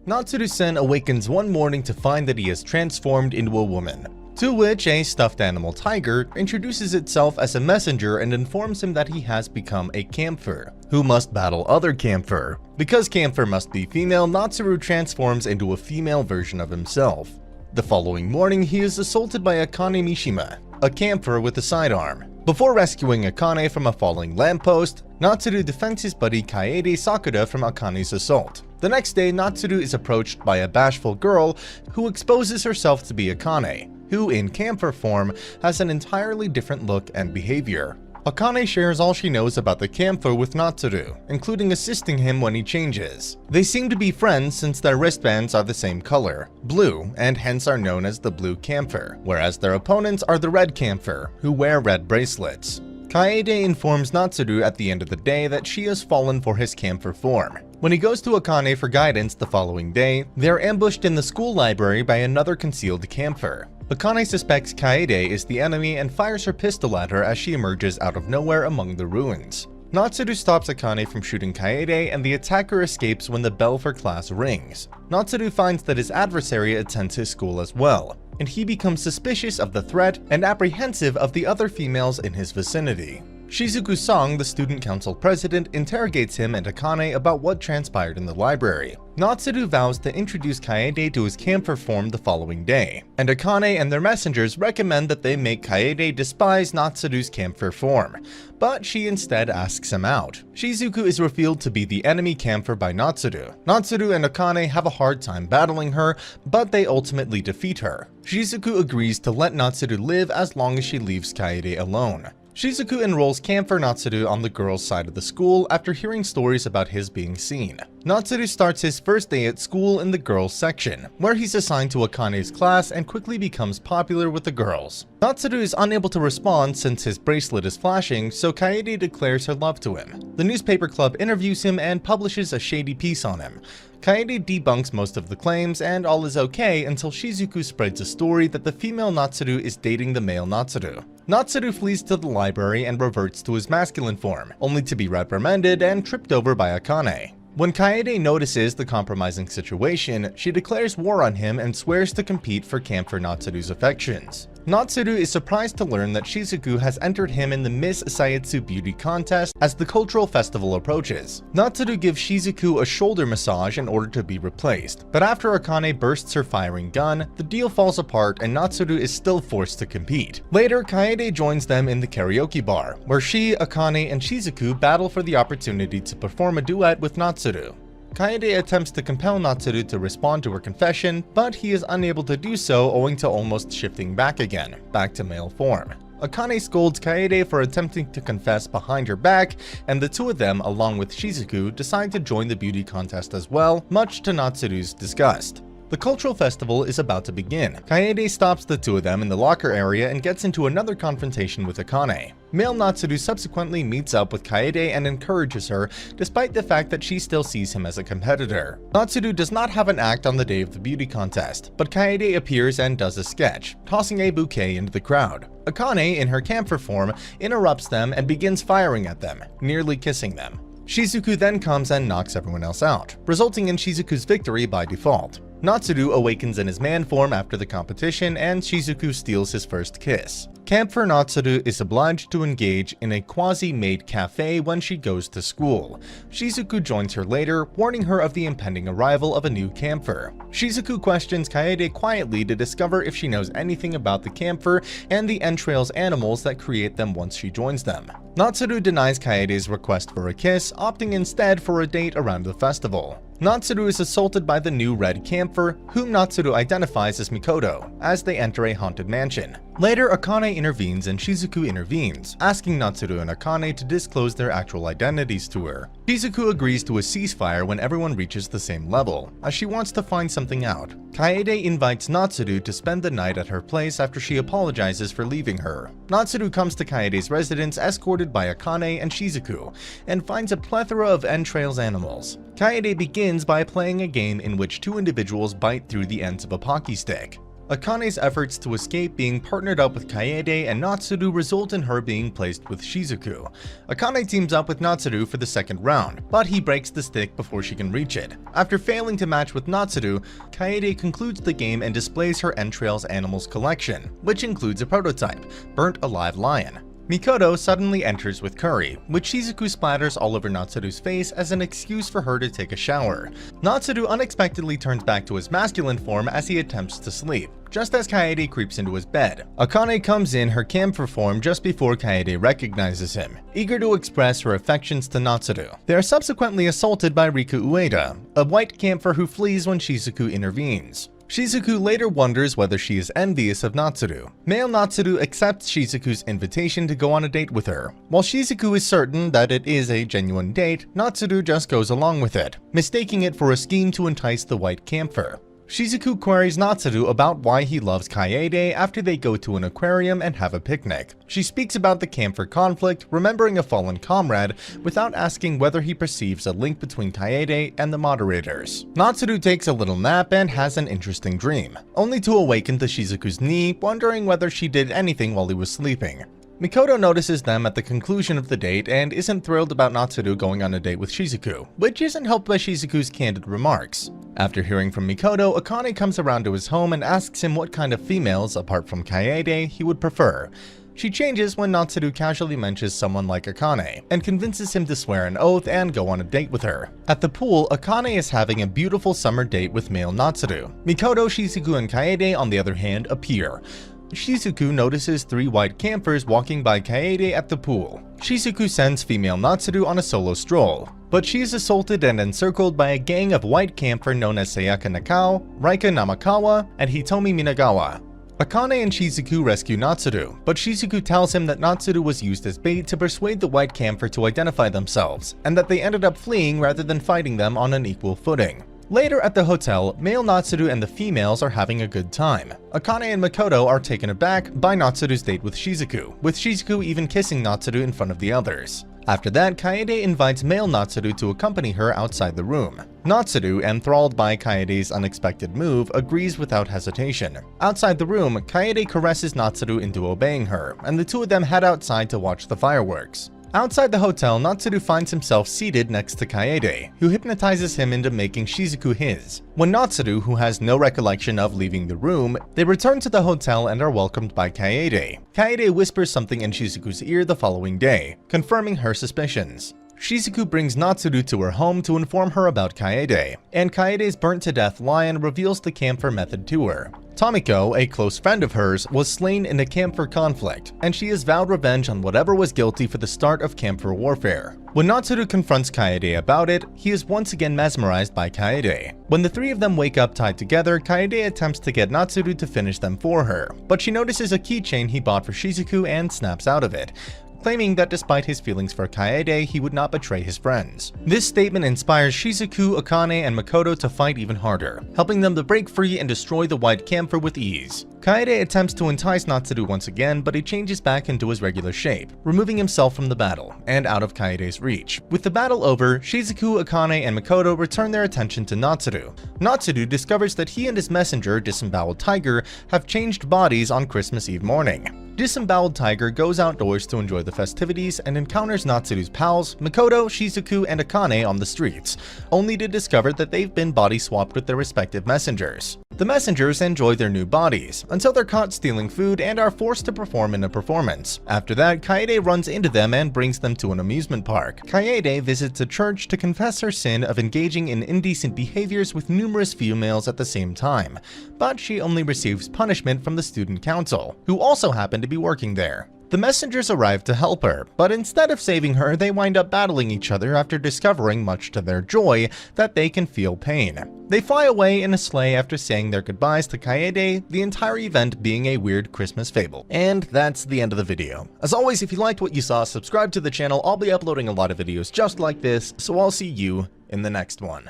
Natsuru-sen awakens one morning to find that he has transformed into a woman, to which a stuffed animal tiger introduces itself as a messenger and informs him that he has become a camphor, who must battle other camphor. Because camphor must be female, Natsuru transforms into a female version of himself. The following morning, he is assaulted by Akane Mishima, a camphor with a sidearm. Before rescuing Akane from a falling lamppost, Natsuru defends his buddy Kaede Sakura from Akane's assault. The next day, Natsuru is approached by a bashful girl who exposes herself to be Akane, who in camphor form has an entirely different look and behavior. Akane shares all she knows about the camphor with Natsuru, including assisting him when he changes. They seem to be friends since their wristbands are the same color, blue, and hence are known as the blue camphor, whereas their opponents are the red camphor, who wear red bracelets. Kaede informs Natsuru at the end of the day that she has fallen for his camphor form. When he goes to Akane for guidance the following day, they are ambushed in the school library by another concealed camphor. Akane suspects Kaede is the enemy and fires her pistol at her as she emerges out of nowhere among the ruins. Natsuru stops Akane from shooting Kaede and the attacker escapes when the bell for class rings. Natsuru finds that his adversary attends his school as well, and he becomes suspicious of the threat and apprehensive of the other females in his vicinity. Shizuku Song, the student council president, interrogates him and Akane about what transpired in the library. Natsuru vows to introduce Kaede to his camphor form the following day, and Akane and their messengers recommend that they make Kaede despise Natsuru's camphor form, but she instead asks him out. Shizuku is revealed to be the enemy camphor by Natsuru. Natsuru and Akane have a hard time battling her, but they ultimately defeat her. Shizuku agrees to let Natsuru live as long as she leaves Kaede alone. Shizuku enrolls Camphor Natsuru on the girls' side of the school after hearing stories about his being seen. Natsuru starts his first day at school in the girls' section, where he's assigned to Akane's class and quickly becomes popular with the girls. Natsuru is unable to respond since his bracelet is flashing, so Kaede declares her love to him. The newspaper club interviews him and publishes a shady piece on him. Kaede debunks most of the claims and all is okay until Shizuku spreads a story that the female Natsuru is dating the male Natsuru. Natsuru flees to the library and reverts to his masculine form, only to be reprimanded and tripped over by Akane. When Kaede notices the compromising situation, she declares war on him and swears to compete for Camphor Natsuru's affections. Natsuru is surprised to learn that Shizuku has entered him in the Miss Sayatsu beauty contest as the cultural festival approaches. Natsuru gives Shizuku a shoulder massage in order to be replaced, but after Akane bursts her firing gun, the deal falls apart and Natsuru is still forced to compete. Later, Kaede joins them in the karaoke bar, where she, Akane, and Shizuku battle for the opportunity to perform a duet with Natsuru. Kaede attempts to compel Natsuru to respond to her confession, but he is unable to do so owing to almost shifting back to male form. Akane scolds Kaede for attempting to confess behind her back, and the two of them, along with Shizuku, decide to join the beauty contest as well, much to Natsuru's disgust. The cultural festival is about to begin. Kaede stops the two of them in the locker area and gets into another confrontation with Akane. Male Natsuru subsequently meets up with Kaede and encourages her, despite the fact that she still sees him as a competitor. Natsuru does not have an act on the day of the beauty contest, but Kaede appears and does a sketch, tossing a bouquet into the crowd. Akane, in her camphor form, interrupts them and begins firing at them, nearly kissing them. Shizuku then comes and knocks everyone else out, resulting in Shizuku's victory by default. Natsuru awakens in his man form after the competition and Shizuku steals his first kiss. Camphor Natsuru is obliged to engage in a quasi-maid cafe when she goes to school. Shizuku joins her later, warning her of the impending arrival of a new camphor. Shizuku questions Kaede quietly to discover if she knows anything about the camphor and the entrails animals that create them once she joins them. Natsuru denies Kaede's request for a kiss, opting instead for a date around the festival. Natsuru is assaulted by the new red camphor, whom Natsuru identifies as Mikoto, as they enter a haunted mansion. Later, Akane intervenes and Shizuku intervenes, asking Natsuru and Akane to disclose their actual identities to her. Shizuku agrees to a ceasefire when everyone reaches the same level, as she wants to find something out. Kaede invites Natsuru to spend the night at her place after she apologizes for leaving her. Natsuru comes to Kaede's residence escorted by Akane and Shizuku, and finds a plethora of entrails animals. Kaede begins by playing a game in which two individuals bite through the ends of a pocky stick. Akane's efforts to escape being partnered up with Kaede and Natsuru result in her being placed with Shizuku. Akane teams up with Natsuru for the second round, but he breaks the stick before she can reach it. After failing to match with Natsuru, Kaede concludes the game and displays her entrails animals collection, which includes a prototype, burnt alive lion. Mikoto suddenly enters with curry, which Shizuku splatters all over Natsuru's face as an excuse for her to take a shower. Natsuru unexpectedly turns back to his masculine form as he attempts to sleep, just as Kaede creeps into his bed. Akane comes in her camphor form just before Kaede recognizes him, eager to express her affections to Natsuru. They are subsequently assaulted by Riku Ueda, a white camphor who flees when Shizuku intervenes. Shizuku later wonders whether she is envious of Natsuru. Male Natsuru accepts Shizuku's invitation to go on a date with her. While Shizuku is certain that it is a genuine date, Natsuru just goes along with it, mistaking it for a scheme to entice the white camphor. Shizuku queries Natsuru about why he loves Kaede after they go to an aquarium and have a picnic. She speaks about the camphor conflict, remembering a fallen comrade, without asking whether he perceives a link between Kaede and the moderators. Natsuru takes a little nap and has an interesting dream, only to awaken to Shizuku's knee, wondering whether she did anything while he was sleeping. Mikoto notices them at the conclusion of the date and isn't thrilled about Natsuru going on a date with Shizuku, which isn't helped by Shizuku's candid remarks. After hearing from Mikoto, Akane comes around to his home and asks him what kind of females, apart from Kaede, he would prefer. She changes when Natsuru casually mentions someone like Akane, and convinces him to swear an oath and go on a date with her. At the pool, Akane is having a beautiful summer date with male Natsuru. Mikoto, Shizuku, and Kaede, on the other hand, appear. Shizuku notices 3 white camphors walking by Kaede at the pool. Shizuku sends female Natsuru on a solo stroll, but she is assaulted and encircled by a gang of white camphor known as Sayaka Nakao, Raika Namakawa, and Hitomi Minagawa. Akane and Shizuku rescue Natsuru, but Shizuku tells him that Natsuru was used as bait to persuade the white camphor to identify themselves, and that they ended up fleeing rather than fighting them on an equal footing. Later at the hotel, male Natsuru and the females are having a good time. Akane and Mikoto are taken aback by Natsuru's date with Shizuku even kissing Natsuru in front of the others. After that, Kaede invites male Natsuru to accompany her outside the room. Natsuru, enthralled by Kaede's unexpected move, agrees without hesitation. Outside the room, Kaede caresses Natsuru into obeying her, and the two of them head outside to watch the fireworks. Outside the hotel, Natsuru finds himself seated next to Kaede, who hypnotizes him into making Shizuku his. When Natsuru, who has no recollection of leaving the room, they return to the hotel and are welcomed by Kaede. Kaede whispers something in Shizuku's ear the following day, confirming her suspicions. Shizuku brings Natsuru to her home to inform her about Kaede, and Kaede's burnt-to-death lion reveals the camphor method to her. Tomiko, a close friend of hers, was slain in a camphor conflict, and she has vowed revenge on whatever was guilty for the start of camphor warfare. When Natsuru confronts Kaede about it, he is once again mesmerized by Kaede. When the 3 of them wake up tied together, Kaede attempts to get Natsuru to finish them for her, but she notices a keychain he bought for Shizuku and snaps out of it, claiming that despite his feelings for Kaede, he would not betray his friends. This statement inspires Shizuku, Akane, and Mikoto to fight even harder, helping them to break free and destroy the white camphor with ease. Kaede attempts to entice Natsuru once again, but he changes back into his regular shape, removing himself from the battle, and out of Kaede's reach. With the battle over, Shizuku, Akane, and Mikoto return their attention to Natsuru. Natsuru discovers that he and his messenger, Disemboweled Tiger, have changed bodies on Christmas Eve morning. Disemboweled Tiger goes outdoors to enjoy the festivities and encounters Natsuru's pals, Mikoto, Shizuku, and Akane on the streets, only to discover that they've been body swapped with their respective messengers. The messengers enjoy their new bodies, until they're caught stealing food and are forced to perform in a performance. After that, Kaede runs into them and brings them to an amusement park. Kaede visits a church to confess her sin of engaging in indecent behaviors with numerous females at the same time, but she only receives punishment from the student council, who also happen to be working there. The messengers arrive to help her, but instead of saving her, they wind up battling each other after discovering, much to their joy, that they can feel pain. They fly away in a sleigh after saying their goodbyes to Kaede, the entire event being a weird Christmas fable. And that's the end of the video. As always, if you liked what you saw, subscribe to the channel. I'll be uploading a lot of videos just like this, so I'll see you in the next one.